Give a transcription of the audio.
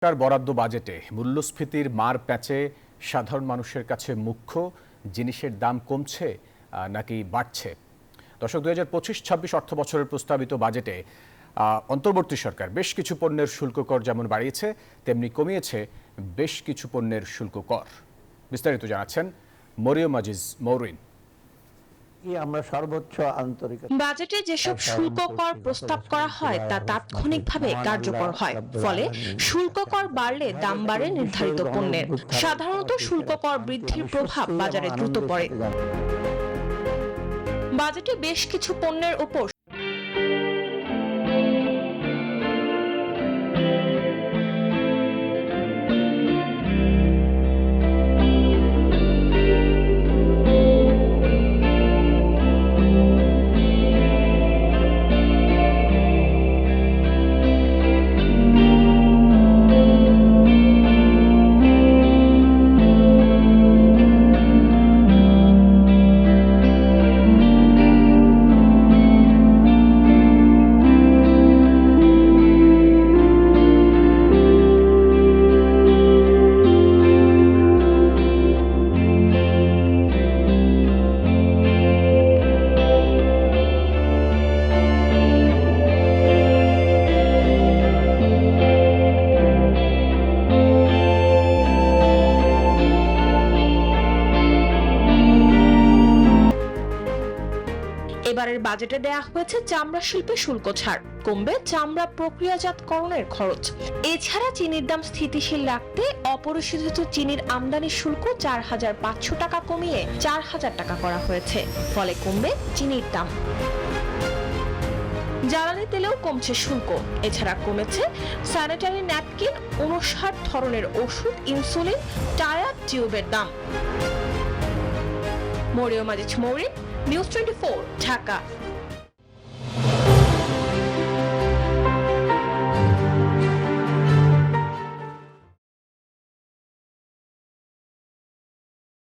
সরকার বরাদ্দ বাজেটে মূল্যস্ফীতির মার প্যাঁচে সাধারণ মানুষের কাছে মুখ্য জিনিসের দাম কমছে নাকি বাড়ছে। দর্শক, 2025-26 অর্থ বছরের প্রস্তাবিত বাজেটে অন্তর্বর্তী সরকার বেশ কিছু পণ্যের শুল্ক কর যেমন বাড়িয়েছে তেমনি কমিয়েছে বেশ কিছু পণ্যের শুল্ক কর। বিস্তারিত জানাচ্ছেন মরিয়ম আজিজ মৌরিন। আমরা সর্বোচ্চ আন্তরিক বাজেটে যেসব শুল্ক কর প্রস্তাব করা হয় তা তাৎক্ষণিকভাবে কার্যকর হয়, ফলে শুল্ক কর বাড়লে দাম বাড়ে নির্ধারিত পণ্যের। সাধারণত শুল্ক কর বৃদ্ধির প্রভাব বাজারে দ্রুত পড়ে। বাজেটে বেশ কিছু পণ্যের উপর এবারের বাজেটে দেয়া হয়েছে চামড়া শিল্পে শুল্ক ছাড়, কমবে চামড়া প্রক্রিয়াজাতকরণের খরচ। এছাড়া চিনির দাম স্থিতিশীল রাখতে অপরিশোধিত চিনির আমদানি শুল্ক 4,500 টাকা কমিয়ে 4,000 টাকা করা হয়েছে, ফলে কমবে চিনির দাম। জ্বালানি তেলেও কমছে শুল্ক। এছাড়া কমেছে স্যানিটারি ন্যাপকিন, 59 ধরনের ওষুধ, ইনসুলিন, টায়ার টিউবের দাম। মরিয়ম আজিজ মৌরিন, নিউজ 24, ঢাকা।